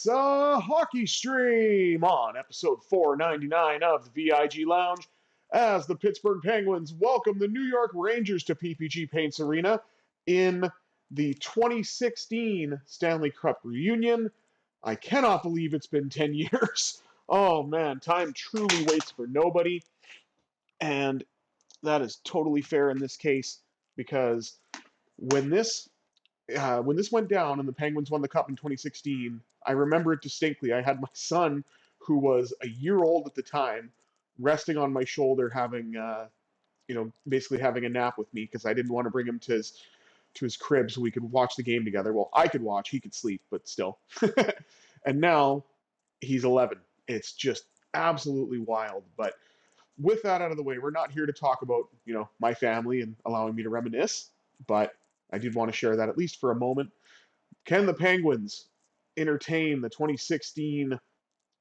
It's a hockey stream on episode 499 of the VIG Lounge as the Pittsburgh Penguins welcome the New York Rangers to PPG Paints Arena in the 2016 Stanley Cup reunion. I cannot believe it's been 10 years. Oh man, time truly waits for nobody. And that is totally fair in this case because when this went down and the Penguins won the Cup in 2016, I remember it distinctly. I had my son, who was a year old at the time, resting on my shoulder, having, basically having a nap with me because I didn't want to bring him to his crib so we could watch the game together. Well, I could watch, he could sleep, but still. And now he's 11. It's just absolutely wild. But with that out of the way, we're not here to talk about, my family and allowing me to reminisce, but I did want to share that at least for a moment. Can the Penguins entertain the 2016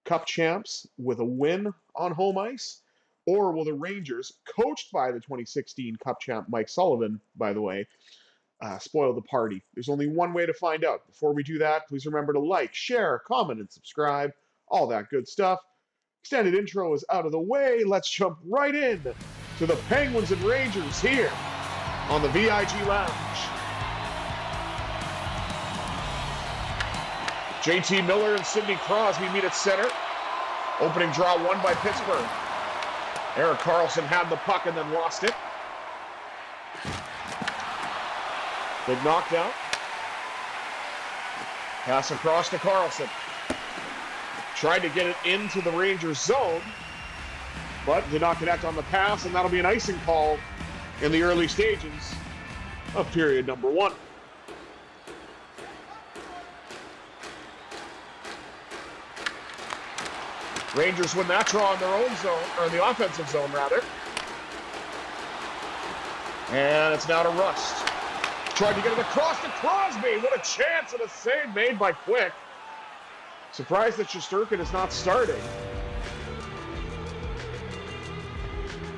Cup champs with a win on home ice? Or will the Rangers, coached by the 2016 Cup champ Mike Sullivan, by the way, spoil the party? There's only one way to find out. Before we do that, please remember to like, share, comment, and subscribe. All that good stuff. Extended intro is out of the way. Let's jump right in to the Penguins and Rangers here on the VIG Lounge. JT Miller and Sidney Crosby meet at center. Opening draw won by Pittsburgh. Erik Karlsson had the puck and then lost it. Big knockdown. Pass across to Karlsson. Tried to get it into the Rangers zone, but did not connect on the pass, and that'll be an icing call in the early stages of period number 1. Rangers win that draw in their own zone, or in the offensive zone, rather. And it's now to Rust. Tried to get it across to Crosby. What a chance and a save made by Quick. Surprised that Shesterkin is not starting.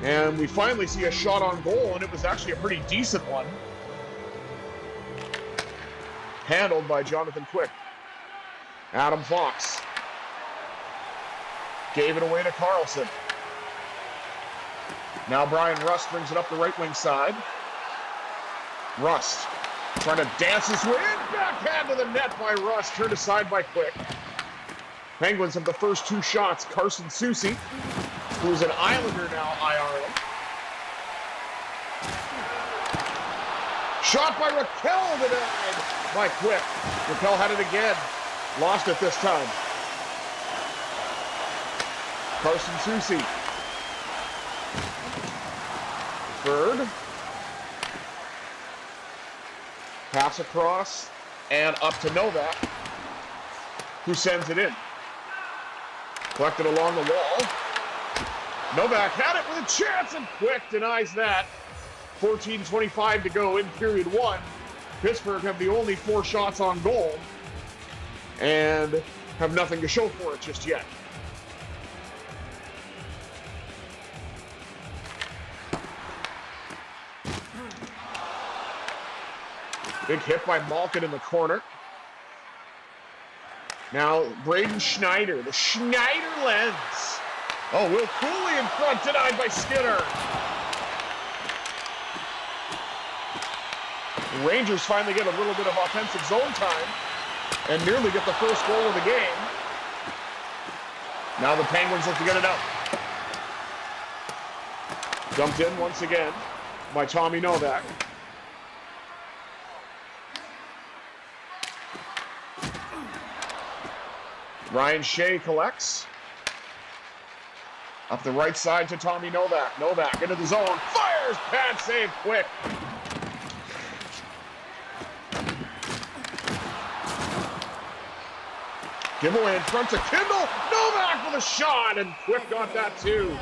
And we finally see a shot on goal, and it was actually a pretty decent one. Handled by Jonathan Quick. Adam Fox. Gave it away to Karlsson. Now Brian Rust brings it up the right wing side. Rust trying to dance his way in. Backhand to the net by Rust. Turned aside by Quick. Penguins have the first 2 shots. Carson Soucy, who's an Islander now, IR. Shot by Raquel denied by Quick. Raquel had it again. Lost it this time. Carson Soucy. Third. Pass across and up to Novak, who sends it in. Collected along the wall. Novak had it with a chance, and Quick denies that. 14:25 to go in period 1. Pittsburgh have the only 4 shots on goal and have nothing to show for it just yet. Big hit by Malkin in the corner. Now Braden Schneider, the Schneider lens. Oh, Will Cooley in front, denied by Skinner. The Rangers finally get a little bit of offensive zone time and nearly get the first goal of the game. Now the Penguins look to get it out. Dumped in once again by Tommy Novak. Ryan Shea collects. Up the right side to Tommy Novak. Novak into the zone. Fires! Pad save Quick. Giveaway in front to Kindle. Novak with a shot, and Quick got that too.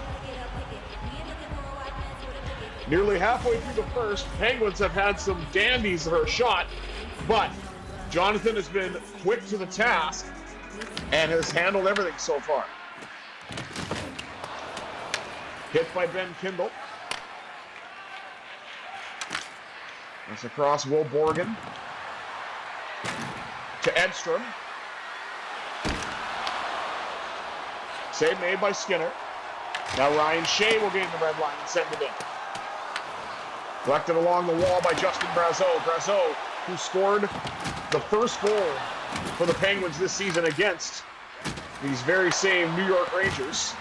Nearly halfway through the first, Penguins have had some dandies of her shot, but Jonathan has been quick to the task and has handled everything so far. Hit by Ben Kindle. That's across Will Borgen to Edstrom. Save made by Skinner. Now Ryan Shea will gain the red line and send it in. Collected along the wall by Justin Brazeau. Brazeau, who scored the first goal for the Penguins this season against these very same New York Rangers.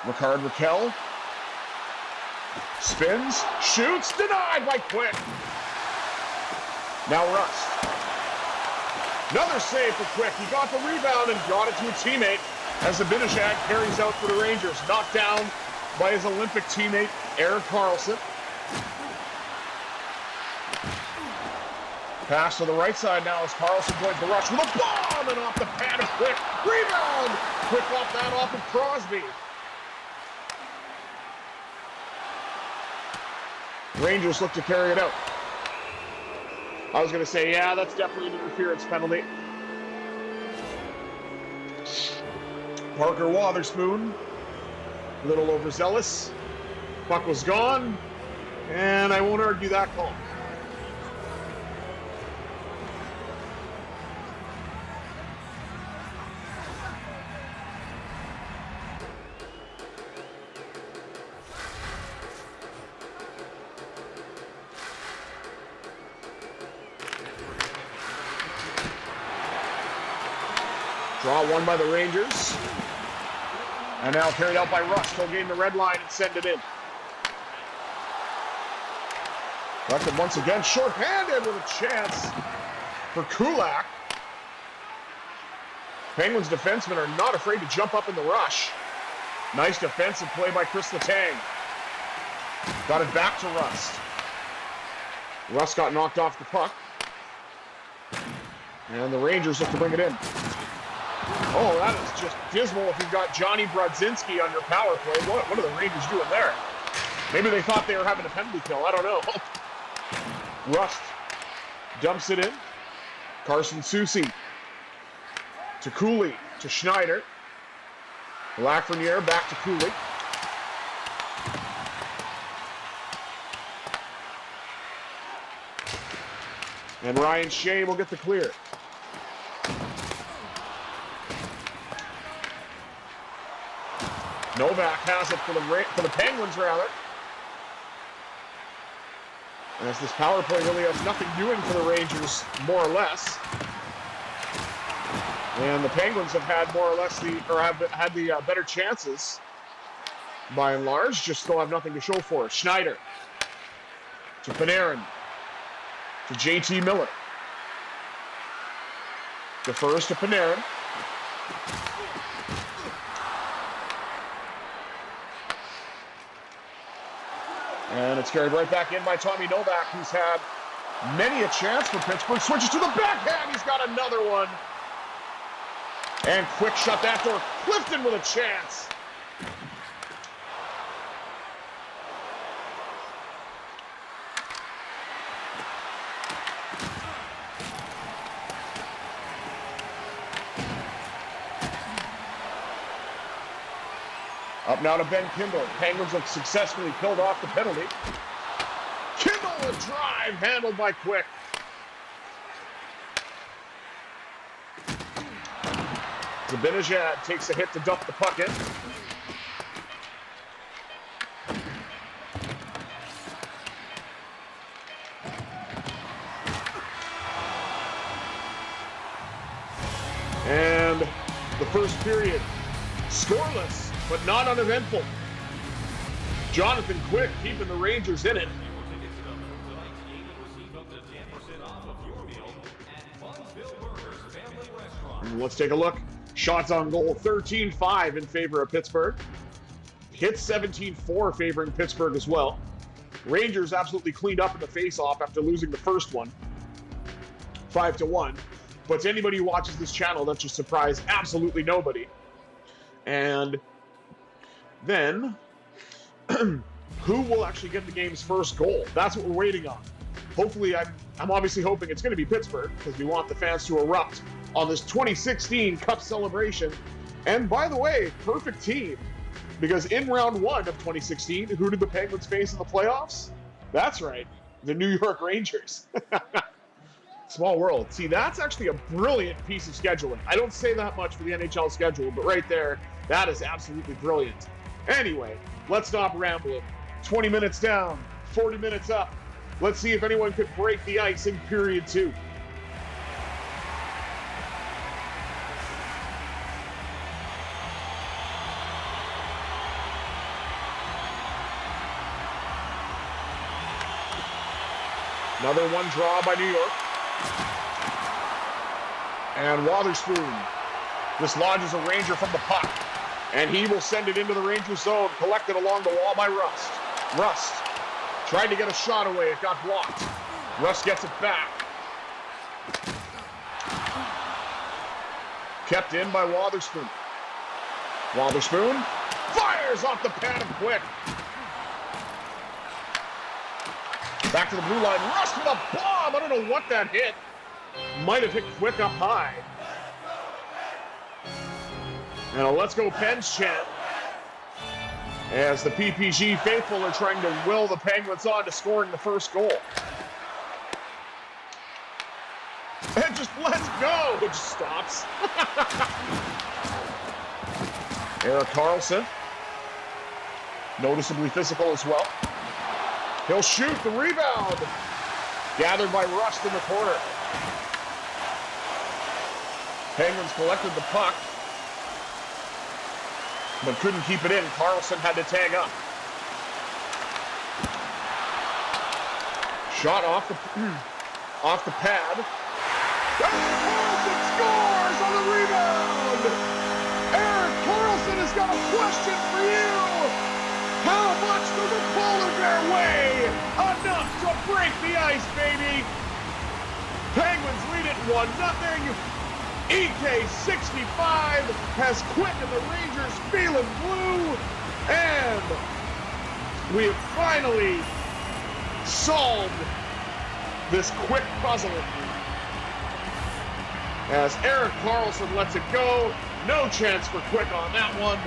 Ricard Raquel spins, shoots, denied by Quick. Now Rust. Another save for Quick. He got the rebound and got it to a teammate as the Zibanejad carries out for the Rangers. Knocked down by his Olympic teammate, Erik Karlsson. Pass to the right side now as Karlsson joins the rush with a bomb and off the pad of Quick. Rebound! Quick off that off of Crosby. Rangers look to carry it out. I was going to say, yeah, that's definitely an interference penalty. Parker Wotherspoon, a little overzealous. Puck was gone, and I won't argue that call. Draw one by the Rangers. And now carried out by Rust. He'll gain the red line and send it in. Collected once again, short-handed with a chance for Kulak. Penguins defensemen are not afraid to jump up in the rush. Nice defensive play by Chris Letang. Got it back to Rust. Rust got knocked off the puck. And the Rangers look to bring it in. Oh, that is just dismal if you've got Johnny Brodzinski on your power play. What are the Rangers doing there? Maybe they thought they were having a penalty kill. I don't know. Rust dumps it in. Carson Soucy to Cooley to Schneider. Lafreniere back to Cooley. And Ryan Shea will get the clear. Novak has it for the Penguins, rather. As this power play really has nothing doing for the Rangers, more or less. And the Penguins have had more or less had the better chances, by and large, just still have nothing to show for it. Schneider to Panarin to JT Miller. Defers to Panarin. And it's carried right back in by Tommy Novak, who's had many a chance for Pittsburgh. Switches to the backhand. He's got another one. And Quick shut that door. Clifton with a chance. Up now to Ben Kindle. Penguins have successfully killed off the penalty. Kindle, a drive handled by Quick. Zibanejad takes a hit to dump the puck in. And the first period, scoreless, but not uneventful. Jonathan Quick keeping the Rangers in it. And let's take a look. Shots on goal, 13-5 in favor of Pittsburgh. Hits 17-4 favoring Pittsburgh as well. Rangers absolutely cleaned up in the face-off after losing the first one, 5-1. But to anybody who watches this channel, that should surprise absolutely nobody. And then, who will actually get the game's first goal? That's what we're waiting on. Hopefully, I'm obviously hoping it's going to be Pittsburgh, because we want the fans to erupt on this 2016 Cup celebration. And by the way, perfect team, because in round one of 2016, who did the Penguins face in the playoffs? That's right, the New York Rangers. Small world. See, that's actually a brilliant piece of scheduling. I don't say that much for the NHL schedule, but right there, that is absolutely brilliant. Anyway, let's stop rambling. 20 minutes down, 40 minutes up. Let's see if anyone could break the ice in period 2. Another one draw by New York. And Wotherspoon dislodges a Ranger from the puck. And he will send it into the Ranger zone, collected along the wall by Rust. Rust tried to get a shot away. It got blocked. Rust gets it back. Kept in by Wotherspoon. Wotherspoon fires off the pad of Quick. Back to the blue line. Rust with a bomb. I don't know what that hit. Might have hit Quick up high. And a Let's Go Pens chant as the PPG faithful are trying to will the Penguins on to scoring the first goal. And just let's go. It just stops. Erik Karlsson. Noticeably physical as well. He'll shoot the rebound. Gathered by Rust in the corner. Penguins collected the puck, but couldn't keep it in. Karlsson had to tag up. Shot off the pad. Karlsson scores on the rebound! Erik Karlsson has got a question for you! How much does a polar bear weigh? Enough to break the ice, baby! Penguins lead it 1-0. EK65 has Quick and the Rangers feeling blue, and we have finally solved this Quick puzzle. As Erik Karlsson lets it go, no chance for Quick on that one.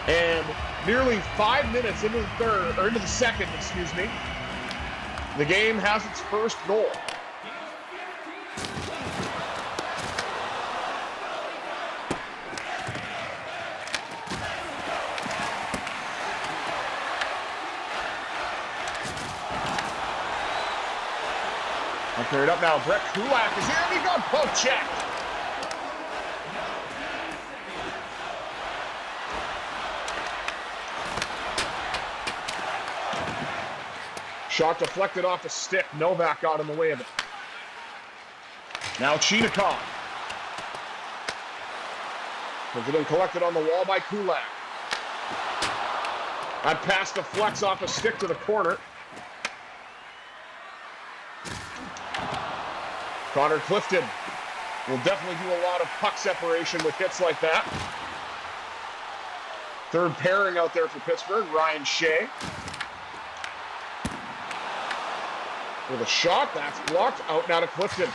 And nearly 5 minutes into the second, the game has its first goal. I'll carry it up now. Brett Kulak is here, and he got poke checked. Shot deflected off the stick. Novak got in the way of it. Now Chinikov. Has been collected on the wall by Kulak. That pass deflects off a stick to the corner. Connor Clifton will definitely do a lot of puck separation with hits like that. Third pairing out there for Pittsburgh, Ryan Shea. With a shot, that's blocked. Out now to Clifton.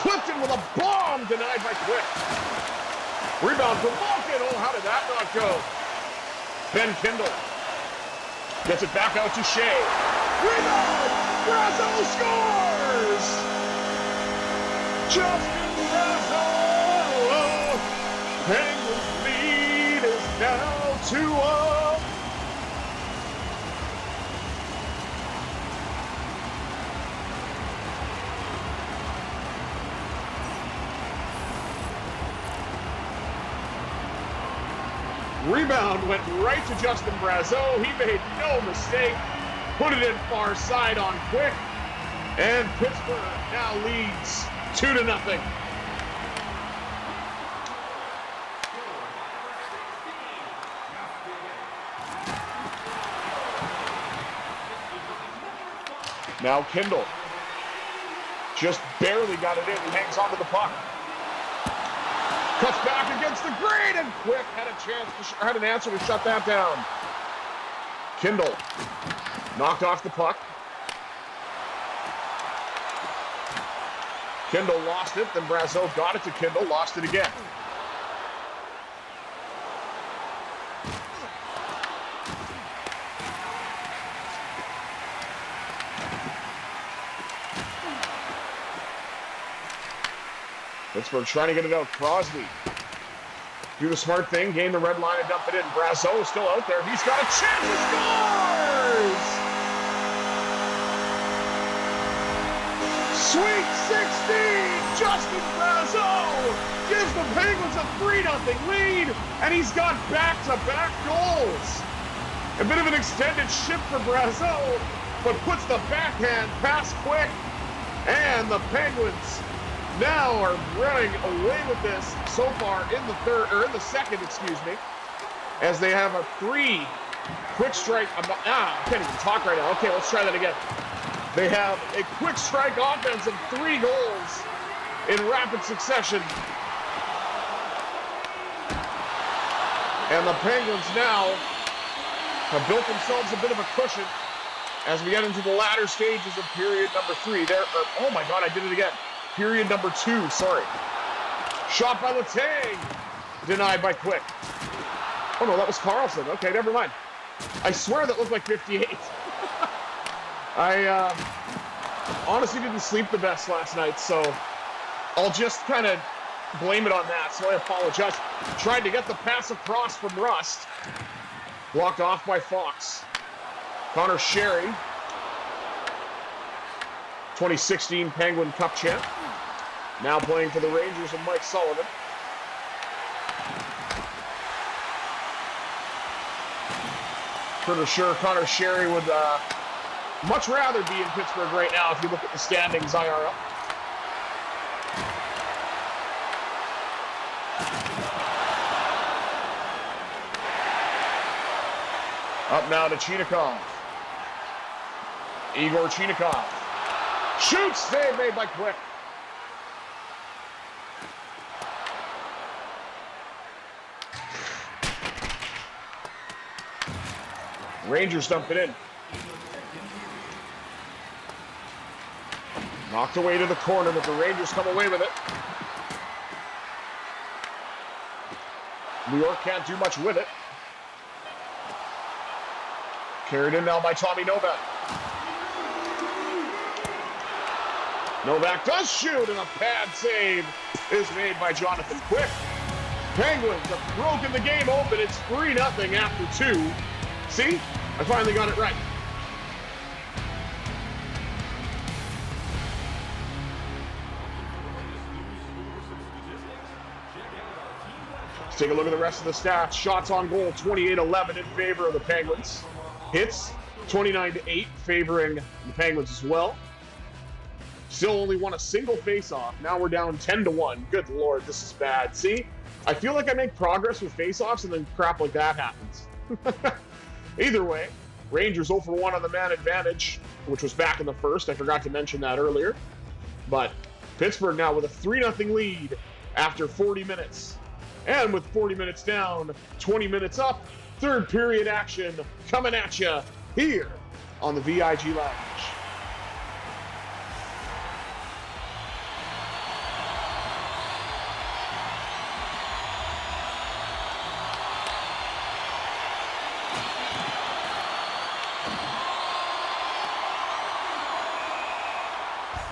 Clifton with a bomb denied by Quick. Rebound for Malkin. Oh, how did that not go? Ben Kindle gets it back out to Shea. Rebound! Brazeau scores! Justin Brazeau! Penguins lead is now 2-0. Rebound went right to Justin Brazeau. He made no mistake. Put it in far side on Quick. And Pittsburgh now leads 2-0. Now Kindle. Just barely got it in. He hangs onto the puck. Cuts back against the green, and Quick had an answer to shut that down. Kindle knocked off the puck. Kindle lost it, then Brazeau got it to Kindle, lost it again. Pittsburgh trying to get it out. Crosby. Do the smart thing, gain the red line and dump it in. Brazeau is still out there. He's got a chance. He scores! Sweet 16! Justin Brazeau gives the Penguins a 3-0 lead, and he's got back-to-back goals. A bit of an extended shift for Brazeau, but puts the backhand pass quick, and the Penguins now are running away with this so far in the second, as they have a 3 quick strike. I can't even talk right now. Okay, let's try that again. They have a quick strike offense and 3 goals in rapid succession. And the Penguins now have built themselves a bit of a cushion as we get into the latter stages of period number 3. Oh my God, I did it again. Period number 2, sorry. Shot by Letang. Denied by Quick. Oh no, that was Carlson. Okay, never mind. I swear that looked like 58. I honestly didn't sleep the best last night, so I'll just kind of blame it on that, so I apologize. Tried to get the pass across from Rust. Blocked off by Fox. Connor Sherry, 2016 Penguin Cup champ. Now playing for the Rangers and Mike Sullivan. Pretty sure Connor Sherry would much rather be in Pittsburgh right now if you look at the standings IRL. Up now to Chinikov. Igor Chinikov. Shoots! Save made by Quick. Rangers dump it in. Knocked away to the corner, but the Rangers come away with it. New York can't do much with it. Carried in now by Tommy Novak. Novak does shoot, and a pad save is made by Jonathan Quick. Penguins have broken the game open. It's 3-0 after 2. See? I finally got it right. Let's take a look at the rest of the stats. Shots on goal, 28-11 in favor of the Penguins. Hits, 29-8, favoring the Penguins as well. Still only won a single face-off. Now we're down 10-1. Good Lord, this is bad. See? I feel like I make progress with face-offs and then crap like that happens. Either way, Rangers 0 for 1 on the man advantage, which was back in the first. I forgot to mention that earlier. But Pittsburgh now with a 3-0 lead after 40 minutes. And with 40 minutes down, 20 minutes up, third period action coming at you here on the VIG Lounge.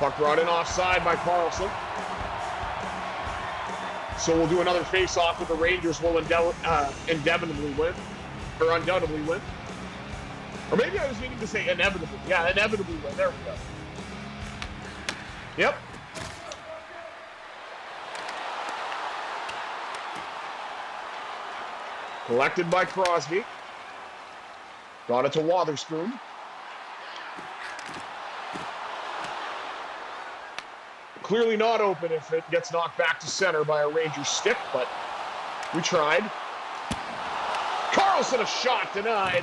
Puck brought in offside by Carlson. So we'll do another face-off with the Rangers will undoubtedly win. Or maybe I was meaning to say inevitably. Yeah, inevitably win. There we go. Yep. Collected by Crosby. Got it to Wotherspoon. Clearly not open if it gets knocked back to center by a Rangers stick, but we tried. Carlson, a shot denied.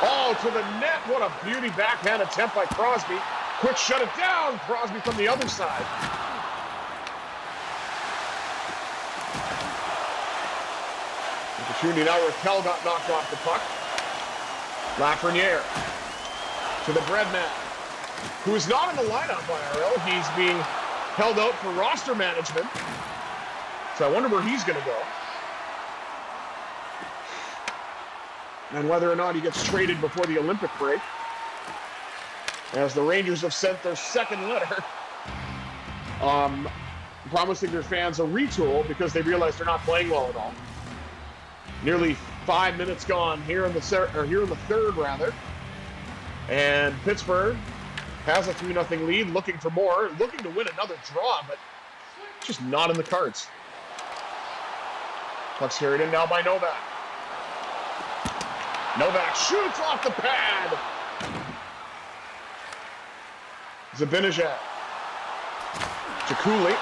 Oh, to the net. What a beauty backhand attempt by Crosby. Quick shut it down. Crosby from the other side. Opportunity now where Kell got knocked off the puck. Lafreniere to the Breadman, who is not in the lineup IRL. He's being held out for roster management. So I wonder where he's going to go. And whether or not he gets traded before the Olympic break. as the Rangers have sent their second letter promising their fans a retool because they realize they're not playing well at all. Nearly 5 minutes gone here in the third, rather. And Pittsburgh has a 3-0 lead, looking for more, looking to win another draw, but just not in the cards. Puck's carried in now by Novak. Novak shoots off the pad. Zibanejad to Cooley.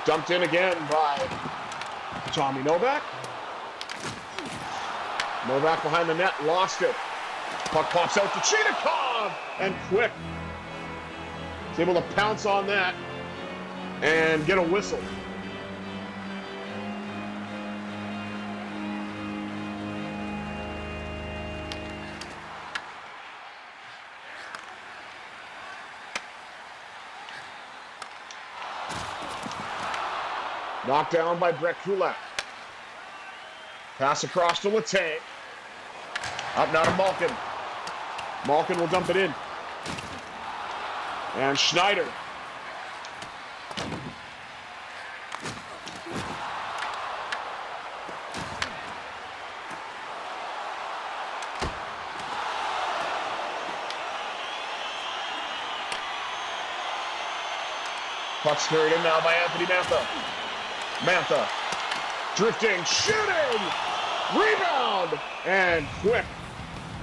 Dumped in again by Tommy Novak. Novak behind the net, lost it. Puck pops out to Chinikov, and Quick is able to pounce on that and get a whistle. Knocked down by Brett Kulak. Pass across to Letang. Up now to Malkin. Malkin will dump it in. And Schneider. Puck's carried in now by Anthony Mantha. Mantha, drifting, shooting, rebound, and Quick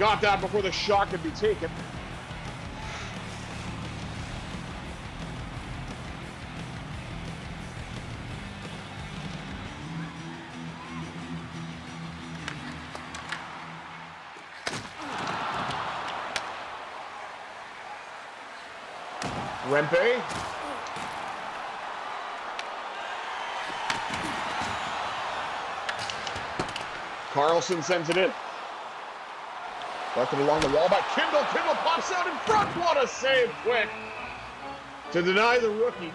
got that before the shot could be taken. Rempe. Carlson sends it in. Left it along the wall by Kindle. Kindle pops out in front. What a save, Quick, to deny the rookie.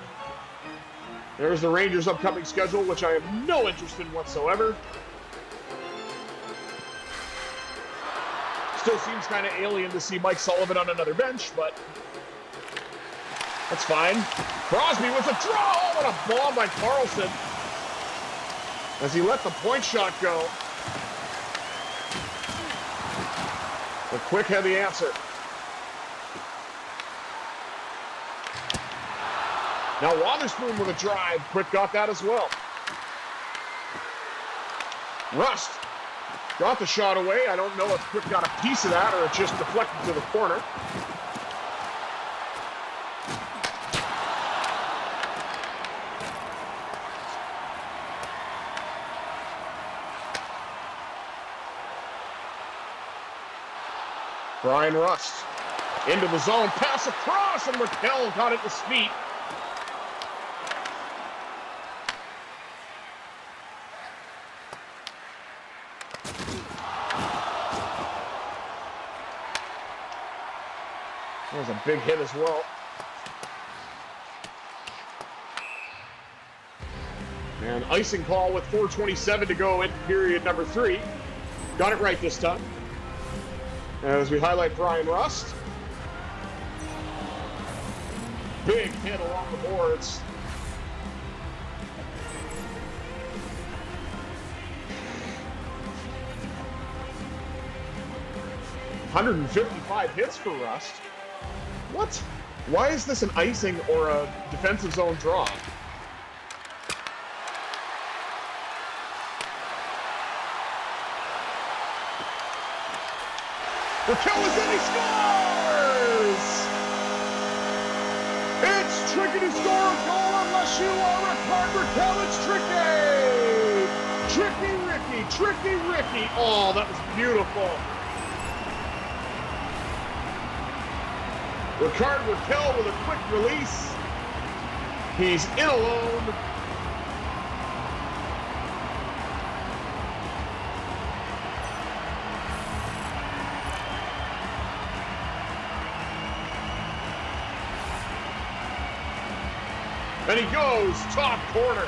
There's the Rangers' upcoming schedule, which I have no interest in whatsoever. Still seems kind of alien to see Mike Sullivan on another bench, but that's fine. Crosby with a draw. Oh, what a bomb by Carlson as he let the point shot go. But Quick had the answer. Now Wotherspoon with a drive. Quick got that as well. Rust got the shot away. I don't know if Quick got a piece of that or it just deflected to the corner. Brian Rust into the zone, pass across, and Raquel got it to his feet. That was a big hit as well. And icing call with 4:27 to go in period number 3. Got it right this time. As we highlight Brian Rust. Big hit along the boards. $155 hits for Rust. What? Why is this an icing or a defensive zone draw? Raquel is in, he scores! It's tricky to score a goal unless you are Raquel. It's tricky! Tricky Ricky. Oh, that was beautiful. Raquel with a quick release. He's in alone. And he goes top corner.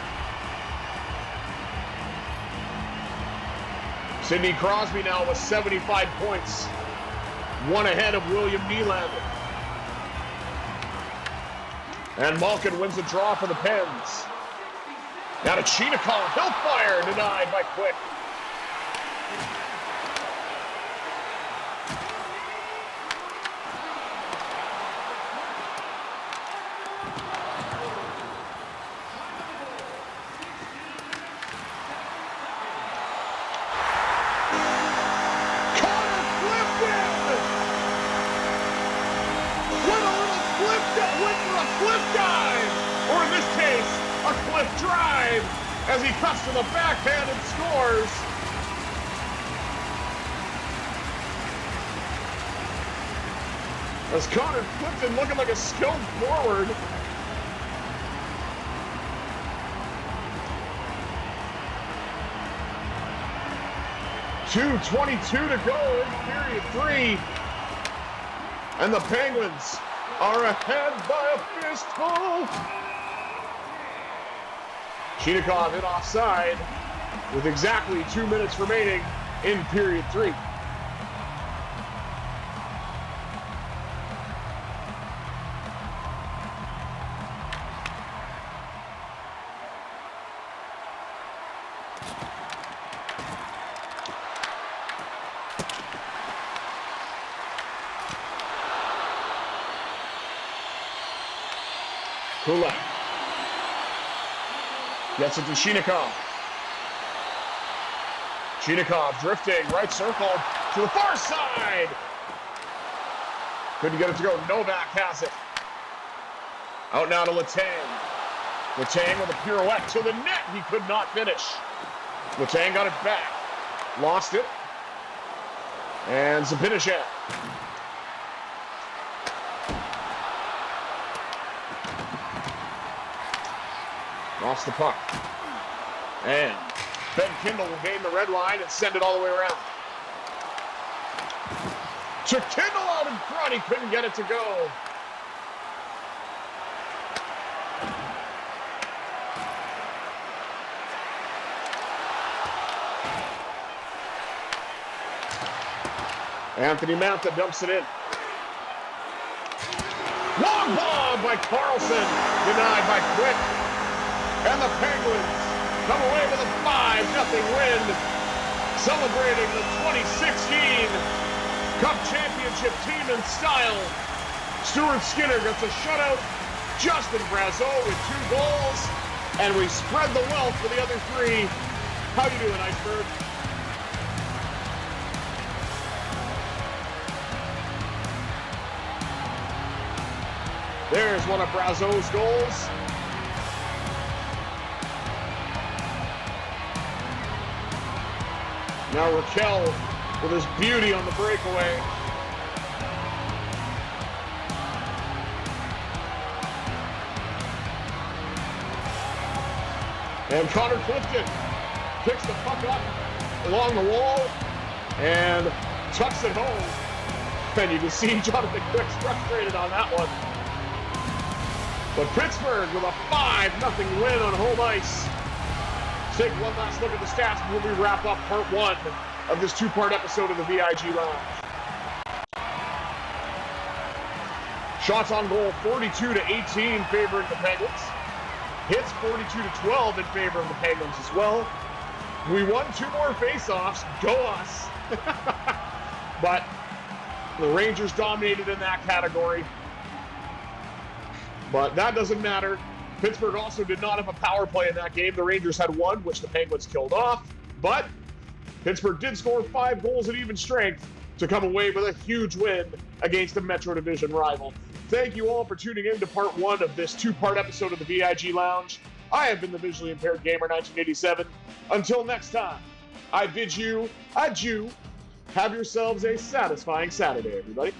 Sidney Crosby now with 75 points. One ahead of William Nylander. And Malkin wins the draw for the Pens. Now to Chinikov. He'll fire. Denied by Quick. Drive as he cuts to the backhand and scores. As Connor Clifton looking like a skilled forward. .2:22 to go in period 3. And the Penguins are ahead by a fistful. Chinikov hit offside with exactly 2 minutes remaining in period 3. Kulak gets it to Chinikov. Chinikov drifting, right circle to the far side. Couldn't get it to go. Novak has it. Out now to Letang. Letang with a pirouette to the net. He could not finish. Letang got it back. Lost it. And Zibanejad. Lost the puck. And Ben Kindle will gain the red line and send it all the way around. To Kindle out in front. He couldn't get it to go. Anthony Mantha dumps it in. Long bomb by Carlson. Denied by Quick. And the Penguins come away with a 5-0 win, celebrating the 2016 Cup Championship team in style. Stuart Skinner gets a shutout, Justin Brazeau with 2 goals, and we spread the wealth for the other 3. How you doing, Iceberg? There's one of Brazeau's goals. Now Raquel with his beauty on the breakaway. And Connor Clifton picks the puck up along the wall and tucks it home. And you can see Jonathan Quick's frustrated on that one. But Pittsburgh with a 5-0 win on home ice. Let's take one last look at the stats before we wrap up part 1 of this 2-part episode of the VIG Lounge. Shots on goal 42-18 favoring the Penguins. Hits 42-12 in favor of the Penguins as well. We won 2 more faceoffs. Go us. But the Rangers dominated in that category. But that doesn't matter. Pittsburgh also did not have a power play in that game. The Rangers had 1, which the Penguins killed off. But Pittsburgh did score 5 goals at even strength to come away with a huge win against a Metro Division rival. Thank you all for tuning in to part 1 of this 2-part episode of the VIG Lounge. I have been the Visually Impaired Gamer 1987. Until next time, I bid you adieu. Have yourselves a satisfying Saturday, everybody.